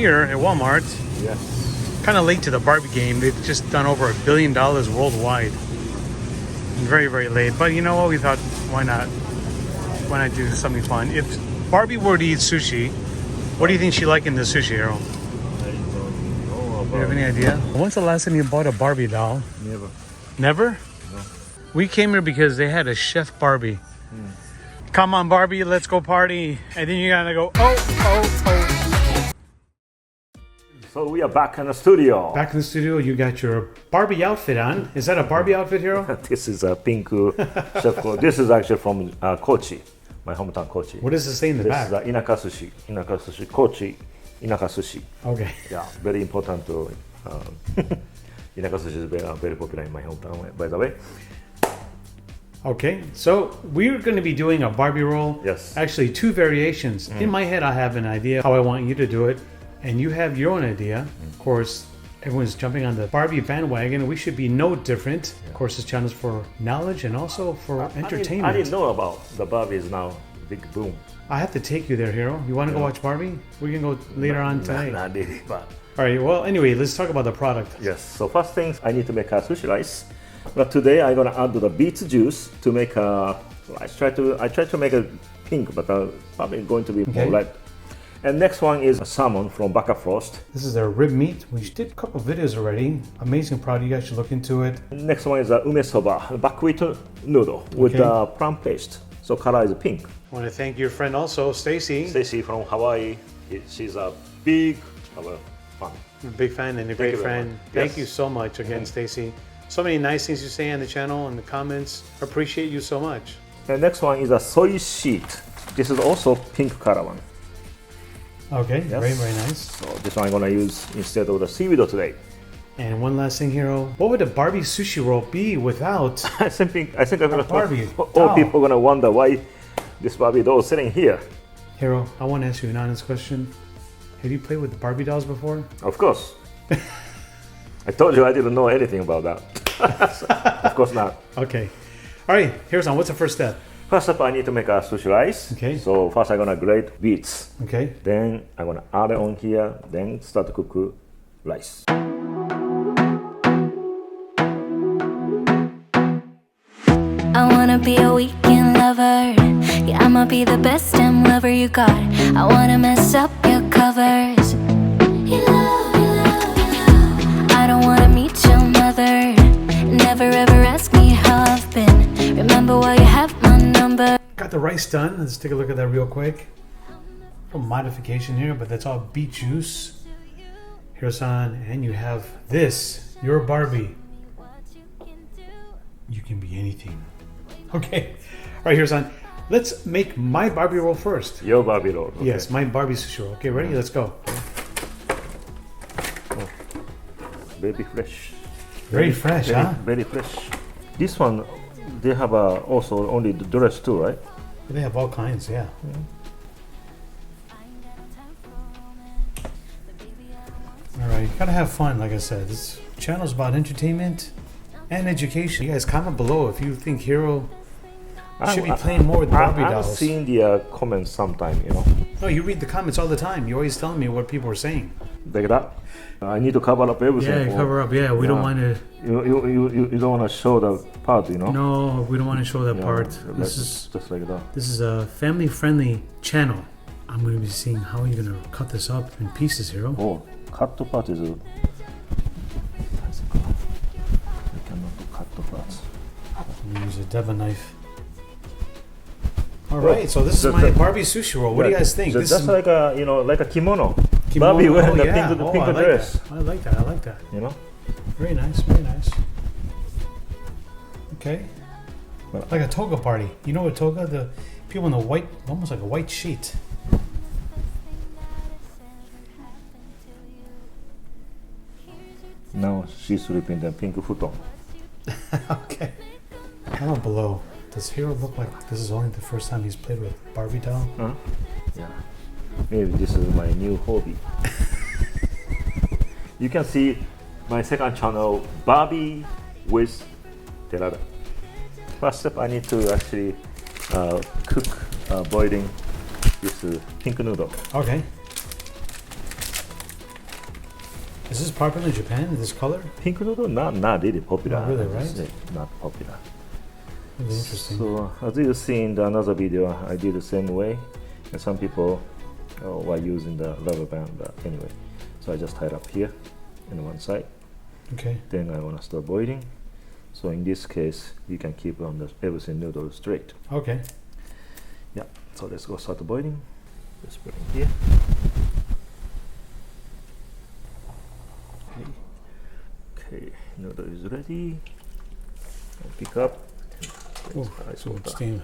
here at Walmart. Yes. Kind of late to the Barbie game. They've just done over $1 billion worldwide. Very, very late. But you know what? We thought, why not? Why not do something fun? If Barbie were to eat sushi, what do you think she'd like in the sushi, Harold? I don't know about. Do you have any idea? When's the last time you bought a Barbie doll? Never. Never? No. We came here because they had a Chef Barbie. Come on, Barbie, let's go party. And then you gotta go, oh. So we are back in the studio. Back in the studio, you got your Barbie outfit on. Is that a Barbie outfit, Hero? This is a pink chef. This is actually from Kochi, my hometown Kochi. What does it say in the This back? is Inaka Sushi. Inaka Sushi. Kochi. Inaka Sushi. Okay. Yeah, very important to. Inaka Sushi is very popular in my hometown, by the way. Okay, so we're going to be doing a Barbie roll. Yes. Actually, two variations. In my head, I have an idea how I want you to do it, and you have your own idea. Of course, everyone's jumping on the Barbie bandwagon. We should be no different. Of course, this channel is for knowledge and also for entertainment. I didn't know about the Barbie is now big boom. I have to take you there, Hero. You want to go watch Barbie? We can go later on tonight. Not really, but. All right, well, anyway, let's talk about the product. Yes, so first things, I need to make a sushi rice. But today I'm gonna add the beet juice to make a. I try to make it pink, but probably going to be more red. And next one is a salmon from Baka Frost. This is their rib meat. We did a couple of videos already. Amazing product. You guys should look into it. Next one is a ume soba, buckwheat noodle with plum paste. So color is pink. I want to thank your friend also, Stacy. Stacy from Hawaii. She's a big fan. I'm a big fan and a great friend. Thank you so much again, Stacy. So many nice things you say on the channel and the comments. Appreciate you so much. And next one is a soy sheet. This is also pink color one. Okay, very, very nice. So this one I'm gonna use instead of the seaweed today. And one last thing, Hero. What would a Barbie sushi roll be without I think I'm gonna Barbie? all people are gonna wonder why this Barbie doll is sitting here. Hero, I want to ask you an honest question. Have you played with the Barbie dolls before? Of course. I told you I didn't know anything about that. Of course not. Okay. All right, here's on. What's the first step? First up, I need to make a sushi rice. Okay. So first I'm gonna grate beets. Okay. Then I'm gonna add it on here. Then start to cook rice. I wanna be a weekend lover. Yeah, I'ma be the best damn lover you got. I wanna mess up your covers. I don't wanna meet your mother. Never ever ask me how I've been. Remember why you have my number. Got the rice done. Let's take a look at that real quick. A modification here, but that's all beet juice. Here's on, and you have this. Your Barbie. You can be anything. Okay. All right, here's on. Let's make my Barbie roll first. Your Barbie roll. Okay. Yes, my Barbie sushi roll. Okay, ready? Let's go. Oh, very fresh. Very fresh, huh? Very fresh. This one, they have also only the dress too, right? They have all kinds, yeah. All right, you gotta have fun, like I said. This channel's about entertainment and education. You guys comment below if you think Hero should be playing more with Barbie dolls. I've seen the comments sometime, you know. No, you read the comments all the time. You're always telling me what people are saying. Like that. I need to cover up everything. Yeah, cover up. Yeah, we don't want to. You don't want to show the part, you know. No, we don't want to show that part. This is just like that. This is a family-friendly channel. I'm going to be seeing how you're going to cut this up in pieces, Hero. Oh, cut the part is. You cannot cut the parts. I'm going to use a Devon knife. All right, so this is my Barbie sushi roll. What do you guys think? This is like a, like a kimono. Barbie wearing the pink dress. I like that. I like that. You know. Very nice. Very nice. Okay. Like a toga party. You know what toga? The people in the white, almost like a white sheet. Now she's sleeping in the pink futon. Okay. Comment below. Does Hero look like this is only the first time he's played with Barbie doll? Huh? Yeah. Maybe this is my new hobby. You can see my second channel, Barbie with Terada. First step, I need to actually cook boiling this pink noodle. Okay. Is this popular in Japan? This color? Pink noodle, not really popular. Not really, I would right? say, not popular. Really interesting. So as you see in the another video, I did the same way, and some people were using the rubber band. But anyway, so I just tied up here on one side. Okay. Then I want to start boiling. So in this case, you can keep on the everything noodle straight. Okay. Yeah. So let's go start boiling. Just put it here. Okay, noodle is ready. I'll pick up. Oh, Ice so water. much steam.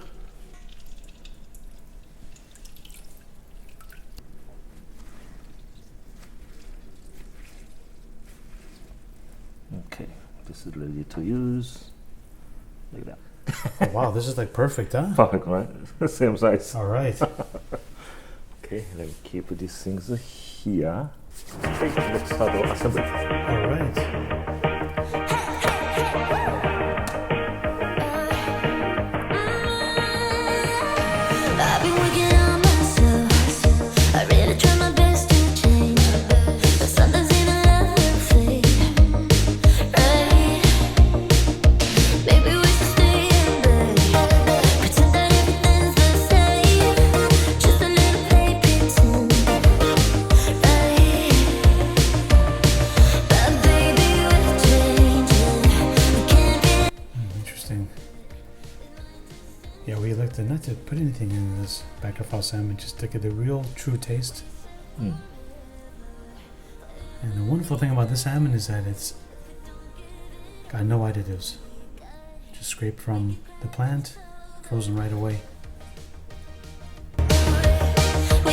Okay, this is ready to use. Like that. Oh, wow, this is like perfect, huh? Perfect, right? Same size. All right. Okay, let me keep these things here. Okay, let's start the assembly. All right. I've been working on myself. I really try my best to change, but sometimes even love will fade. Right? Maybe we should stay in bed, pretend that everything's the same, just a little play pretend. Right? But baby, we're changing. We can't be. Interesting. Yeah, we like to not to put anything in this back of house salmon, just to get the real true taste. Mm. And the wonderful thing about this salmon is that it's got no additives. Just scraped from the plant, frozen right away. We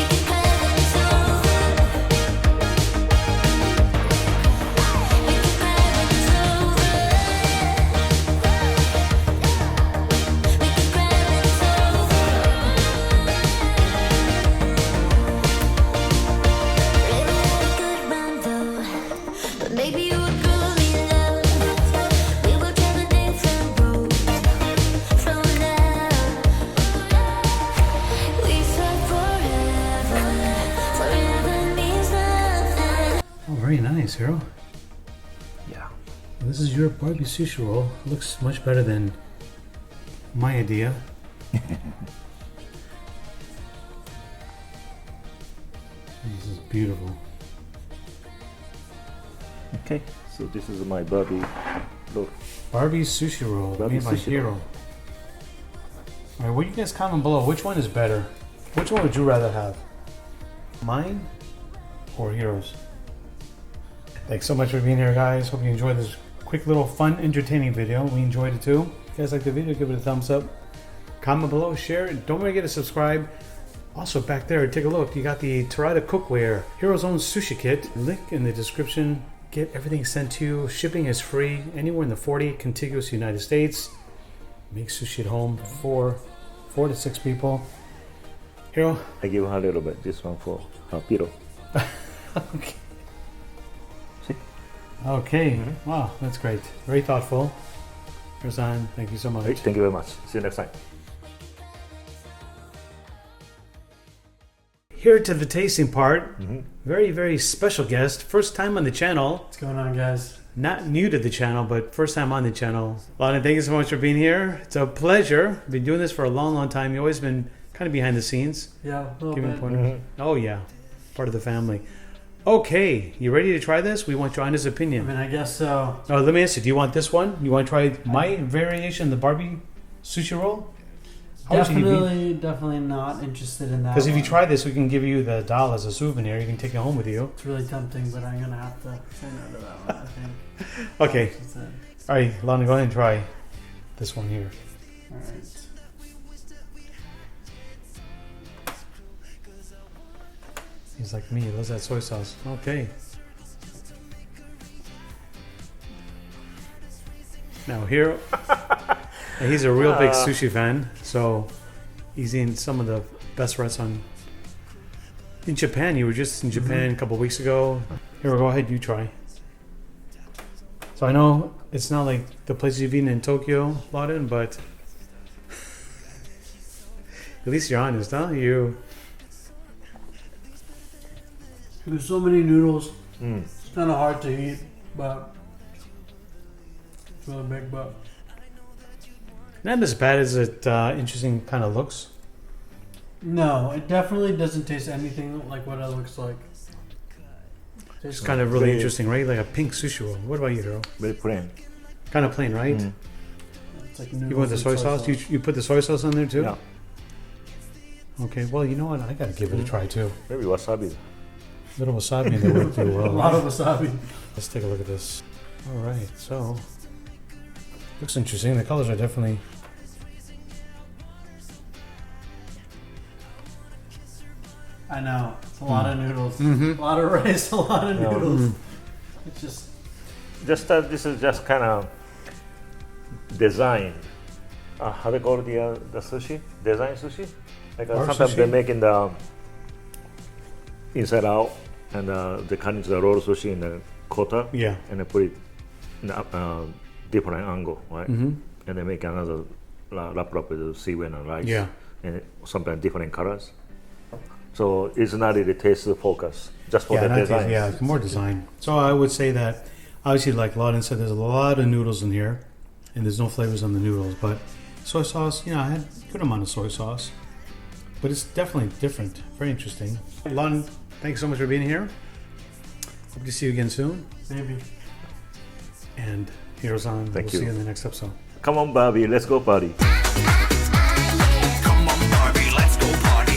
can have it over. We can have it over. We can have it over. Really had a good run though, but maybe you would grow me love. We will travel different roads from now. We said forever, forever means nothing. Oh, very nice, Hiro. Yeah. This is your Barbie Sushi roll. Looks much better than my idea. This is beautiful. Okay, so this is my Barbie look. Barbie Sushi roll Barbie made by Sushi Hiro. roll. All right, what do you guys comment below? Which one is better? Which one would you rather have? Mine or Hiro's? Thanks so much for being here, guys. Hope you enjoyed this quick little fun, entertaining video. We enjoyed it too. If you guys like the video, give it a thumbs up. Comment below, share it. Don't forget to subscribe. Also, back there, take a look. You got the Terada cookware, Hiro's own sushi kit. Link in the description. Get everything sent to you. Shipping is free anywhere in the 40 contiguous United States. Make sushi at home for 4 to 6 people. Hiro. I give her a little bit. This one for her pillow. Okay. See? Okay. Wow, that's great. Very thoughtful. Hiro-san, thank you so much. Right, thank you very much. See you next time. Here to the tasting part. Very, very special guest. First time on the channel. What's going on, guys? Not new to the channel, but first time on the channel. Lana, thank you so much for being here. It's a pleasure. Been doing this for a long, long time. You've always been kind of behind the scenes. Yeah, a little Giving bit. pointers. Oh, yeah. Part of the family. Okay, you ready to try this? We want Joanna's I opinion. mean, I guess so. Oh, let me ask you, do you want this one? You want to try my variation, the Barbie sushi roll? How much have you been? Definitely not interested in that. Because if you one. try this, we can give you the doll as a souvenir. You can take it home with you. It's really tempting, but I'm gonna have to say no to that one, I think. Okay. That's it. All right, Lana, go ahead and try this one here. Alright. He's like me. He loves that soy sauce. Okay. Now here, he's a real big sushi fan, so he's in some of the best restaurants in Japan. You were just in Japan a couple weeks ago. Here, go ahead, you try. So I know it's not like the places you've eaten in Tokyo, Lauden, but at least you're honest, huh? There's so many noodles, It's kind of hard to eat, but it's really big. But Not as bad as it interesting kind of looks. no, it definitely doesn't taste anything like what it looks like. It's kind of really Very- interesting, right? Like a pink sushi roll. What about you, Hiro? Very plain. Kind of plain, right? Mm. It's like You want the soy sauce? You put the soy sauce on there too? Yeah. Okay, well, you know what? I gotta give it a try too. Maybe wasabi. Little wasabi in there would do A well. lot of wasabi. Let's take a look at this. All right, so looks interesting. The colors are definitely. I know. It's a lot of noodles. Mhm. A lot of rice, a lot of Yeah. noodles. It's just This is just kind of design. How they call it the sushi? Design sushi? Like Bar sometimes they sushi? make in the inside out, and they cut into the roll sushi in the quarter, Yeah. and they put it in the different angle, right? Mm-hmm. And they make another wrap up with seaweed and rice. Yeah. And sometimes different colors. So it's not really taste focus, just for Yeah, the not design. taste, yeah, it's more design. So I would say that obviously, like Lawden said, there's a lot of noodles in here, and there's no flavors on the noodles. But soy sauce, I had a good amount of soy sauce, but it's definitely different. Very interesting. Lawden, thanks so much for being here. Hope to see you again soon. maybe. And Hiro-san, we'll Thank see you. you in the next episode. Come on, Barbie, let's go party. Come on, Barbie, let's go party.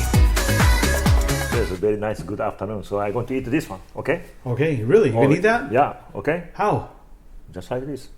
It's a very nice, good afternoon. So I'm going to eat this one, okay? Okay, really? You can eat that? Yeah, okay? How? Just like this.